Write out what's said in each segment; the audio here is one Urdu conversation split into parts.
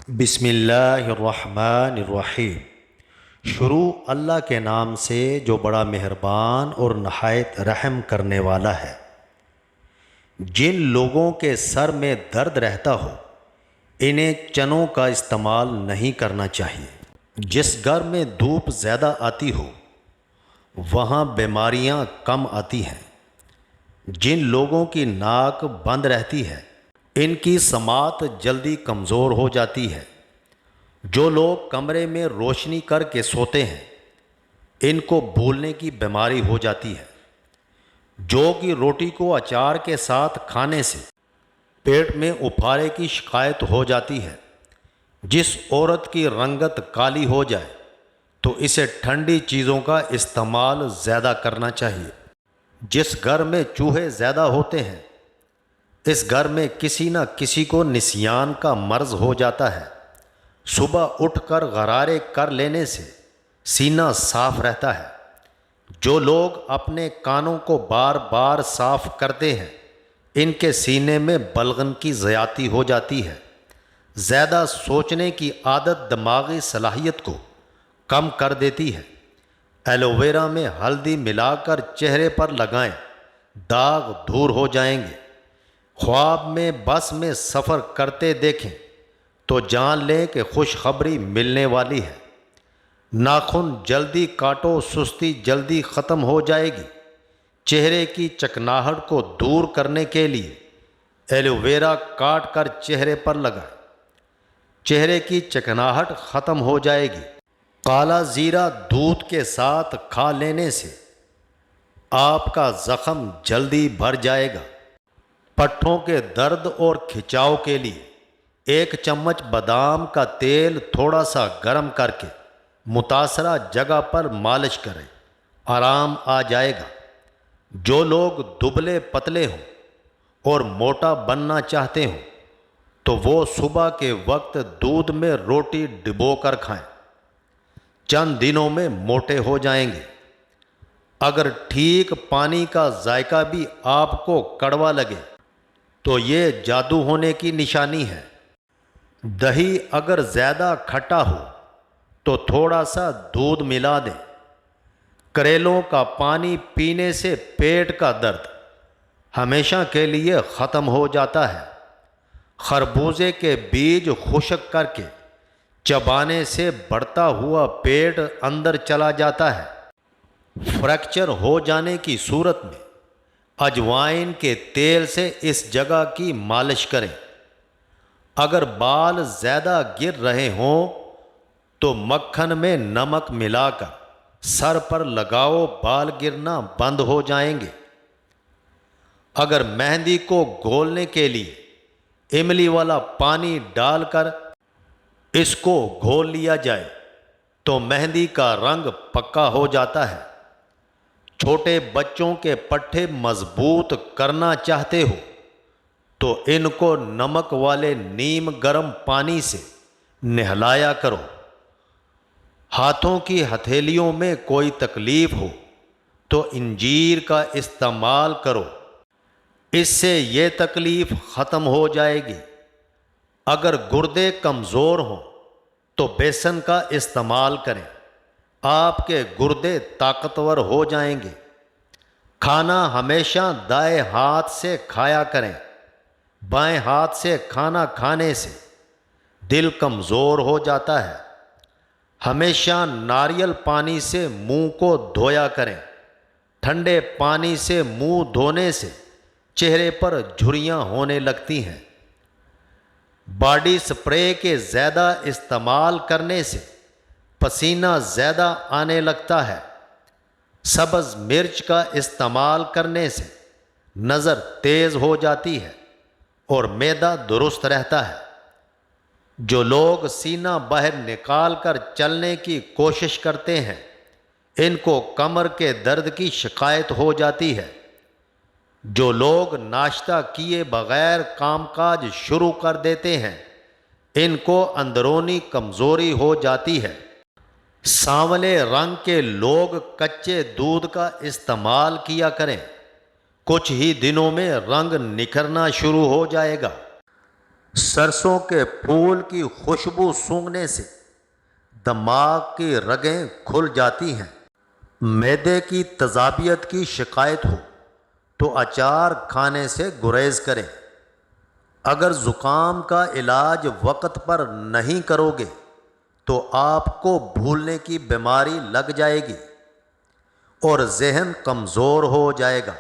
بسم اللہ الرحمن الرحیم۔ شروع اللہ کے نام سے جو بڑا مہربان اور نہایت رحم کرنے والا ہے۔ جن لوگوں کے سر میں درد رہتا ہو انہیں چنوں کا استعمال نہیں کرنا چاہیے۔ جس گھر میں دھوپ زیادہ آتی ہو وہاں بیماریاں کم آتی ہیں۔ جن لوگوں کی ناک بند رہتی ہے ان کی سماعت جلدی کمزور ہو جاتی ہے۔ جو لوگ کمرے میں روشنی کر کے سوتے ہیں ان کو بھولنے کی بیماری ہو جاتی ہے۔ جو کہ روٹی کو اچار کے ساتھ کھانے سے پیٹ میں اپھارے کی شکایت ہو جاتی ہے۔ جس عورت کی رنگت کالی ہو جائے تو اسے ٹھنڈی چیزوں کا استعمال زیادہ کرنا چاہیے۔ جس گھر میں چوہے زیادہ ہوتے ہیں اس گھر میں کسی نہ کسی کو نسیان کا مرض ہو جاتا ہے۔ صبح اٹھ کر غرارے کر لینے سے سینہ صاف رہتا ہے۔ جو لوگ اپنے کانوں کو بار بار صاف کرتے ہیں ان کے سینے میں بلغم کی زیادتی ہو جاتی ہے۔ زیادہ سوچنے کی عادت دماغی صلاحیت کو کم کر دیتی ہے۔ ایلو ویرا میں ہلدی ملا کر چہرے پر لگائیں، داغ دور ہو جائیں گے۔ خواب میں بس میں سفر کرتے دیکھیں تو جان لیں کہ خوشخبری ملنے والی ہے۔ ناخن جلدی کاٹو، سستی جلدی ختم ہو جائے گی۔ چہرے کی چکناہٹ کو دور کرنے کے لیے ایلو ویرا کاٹ کر چہرے پر لگائیں، چہرے کی چکناہٹ ختم ہو جائے گی۔ کالا زیرہ دودھ کے ساتھ کھا لینے سے آپ کا زخم جلدی بھر جائے گا۔ پٹھوں کے درد اور کھچاؤ کے لیے 1 چمچ بادام کا تیل تھوڑا سا گرم کر کے متاثرہ جگہ پر مالش کریں، آرام آ جائے گا۔ جو لوگ دبلے پتلے ہوں اور موٹا بننا چاہتے ہوں تو وہ صبح کے وقت دودھ میں روٹی ڈبو کر کھائیں، چند دنوں میں موٹے ہو جائیں گے۔ اگر ٹھیک پانی کا ذائقہ بھی آپ کو کڑوا لگے تو یہ جادو ہونے کی نشانی ہے۔ دہی اگر زیادہ کھٹا ہو تو تھوڑا سا دودھ ملا دیں۔ کریلوں کا پانی پینے سے پیٹ کا درد ہمیشہ کے لیے ختم ہو جاتا ہے۔ خربوزے کے بیج خشک کر کے چبانے سے بڑھتا ہوا پیٹ اندر چلا جاتا ہے۔ فریکچر ہو جانے کی صورت میں اجوائن کے تیل سے اس جگہ کی مالش کریں۔ اگر بال زیادہ گر رہے ہوں تو مکھن میں نمک ملا کر سر پر لگاؤ، بال گرنا بند ہو جائیں گے۔ اگر مہندی کو گھولنے کے لیے املی والا پانی ڈال کر اس کو گھول لیا جائے تو مہندی کا رنگ پکا ہو جاتا ہے۔ چھوٹے بچوں کے پٹھے مضبوط کرنا چاہتے ہو تو ان کو نمک والے نیم گرم پانی سے نہلایا کرو۔ ہاتھوں کی ہتھیلیوں میں کوئی تکلیف ہو تو انجیر کا استعمال کرو، اس سے یہ تکلیف ختم ہو جائے گی۔ اگر گردے کمزور ہوں تو بیسن کا استعمال کریں، آپ کے گردے طاقتور ہو جائیں گے۔ کھانا ہمیشہ دائیں ہاتھ سے کھایا کریں، بائیں ہاتھ سے کھانا کھانے سے دل کمزور ہو جاتا ہے۔ ہمیشہ ناریل پانی سے منہ کو دھویا کریں، ٹھنڈے پانی سے منہ دھونے سے چہرے پر جھریاں ہونے لگتی ہیں۔ باڈی سپرے کے زیادہ استعمال کرنے سے پسینہ زیادہ آنے لگتا ہے۔ سبز مرچ کا استعمال کرنے سے نظر تیز ہو جاتی ہے اور معدہ درست رہتا ہے۔ جو لوگ سینہ باہر نکال کر چلنے کی کوشش کرتے ہیں ان کو کمر کے درد کی شکایت ہو جاتی ہے۔ جو لوگ ناشتہ کیے بغیر کام کاج شروع کر دیتے ہیں ان کو اندرونی کمزوری ہو جاتی ہے۔ سانولے رنگ کے لوگ کچے دودھ کا استعمال کیا کریں، کچھ ہی دنوں میں رنگ نکھرنا شروع ہو جائے گا۔ سرسوں کے پھول کی خوشبو سونگھنے سے دماغ کی رگیں کھل جاتی ہیں۔ معدے کی تیزابیت کی شکایت ہو تو اچار کھانے سے گریز کریں۔ اگر زکام کا علاج وقت پر نہیں کرو گے تو آپ کو بھولنے کی بیماری لگ جائے گی اور ذہن کمزور ہو جائے گا۔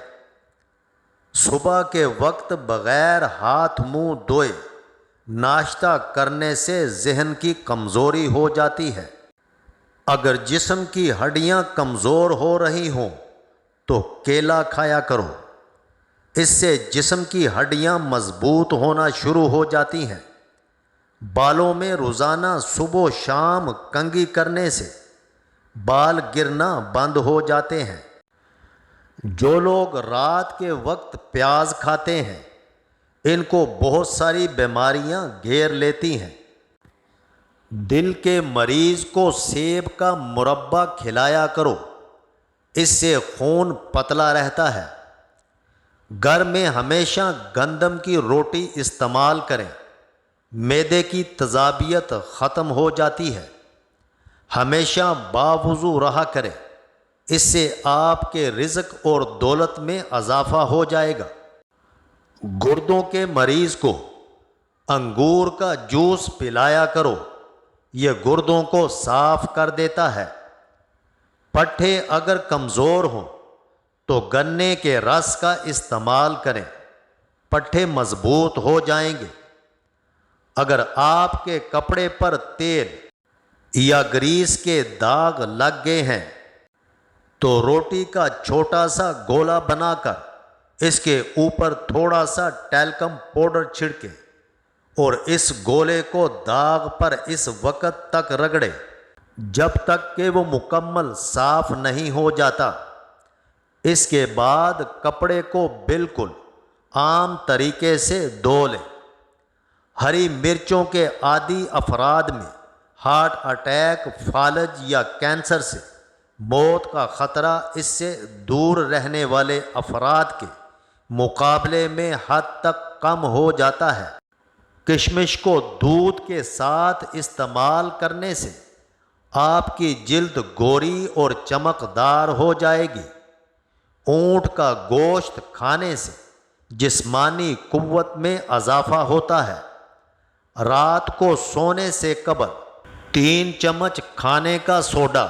صبح کے وقت بغیر ہاتھ منہ دھوئے ناشتہ کرنے سے ذہن کی کمزوری ہو جاتی ہے۔ اگر جسم کی ہڈیاں کمزور ہو رہی ہوں تو کیلا کھایا کرو، اس سے جسم کی ہڈیاں مضبوط ہونا شروع ہو جاتی ہیں۔ بالوں میں روزانہ صبح و شام کنگھی کرنے سے بال گرنا بند ہو جاتے ہیں۔ جو لوگ رات کے وقت پیاز کھاتے ہیں ان کو بہت ساری بیماریاں گھیر لیتی ہیں۔ دل کے مریض کو سیب کا مربا کھلایا کرو، اس سے خون پتلا رہتا ہے۔ گھر میں ہمیشہ گندم کی روٹی استعمال کریں، معدے کی تیزابیت ختم ہو جاتی ہے۔ ہمیشہ باوضو رہا کریں، اس سے آپ کے رزق اور دولت میں اضافہ ہو جائے گا۔ گردوں کے مریض کو انگور کا جوس پلایا کرو، یہ گردوں کو صاف کر دیتا ہے۔ پٹھے اگر کمزور ہوں تو گنے کے رس کا استعمال کریں، پٹھے مضبوط ہو جائیں گے۔ اگر آپ کے کپڑے پر تیل یا گریس کے داغ لگ گئے ہیں تو روٹی کا چھوٹا سا گولا بنا کر اس کے اوپر تھوڑا سا ٹیلکم پاؤڈر چھڑکیں اور اس گولے کو داغ پر اس وقت تک رگڑے جب تک کہ وہ مکمل صاف نہیں ہو جاتا۔ اس کے بعد کپڑے کو بالکل عام طریقے سے دھو لیں۔ ہری مرچوں کے عادی افراد میں ہارٹ اٹیک، فالج یا کینسر سے موت کا خطرہ اس سے دور رہنے والے افراد کے مقابلے میں حد تک کم ہو جاتا ہے۔ کشمش کو دودھ کے ساتھ استعمال کرنے سے آپ کی جلد گوری اور چمکدار ہو جائے گی۔ اونٹ کا گوشت کھانے سے جسمانی قوت میں اضافہ ہوتا ہے۔ رات کو سونے سے قبل 3 چمچ کھانے کا سوڈا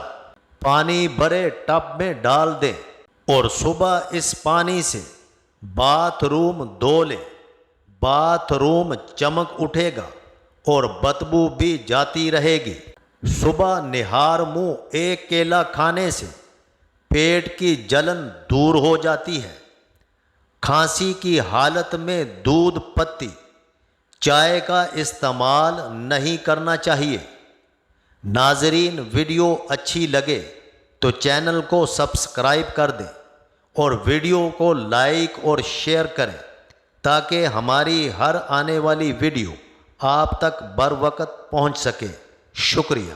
پانی بھرے ٹب میں ڈال دیں اور صبح اس پانی سے باتھ روم دھو لیں۔ باتھ روم چمک اٹھے گا اور بدبو بھی جاتی رہے گی۔ صبح نہار منہ 1 کیلا کھانے سے پیٹ کی جلن دور ہو جاتی ہے۔ کھانسی کی حالت میں دودھ پتی چائے کا استعمال نہیں کرنا چاہیے۔ ناظرین، ویڈیو اچھی لگے تو چینل کو سبسکرائب کر دیں اور ویڈیو کو لائک اور شیئر کریں تاکہ ہماری ہر آنے والی ویڈیو آپ تک بروقت پہنچ سکے۔ شکریہ۔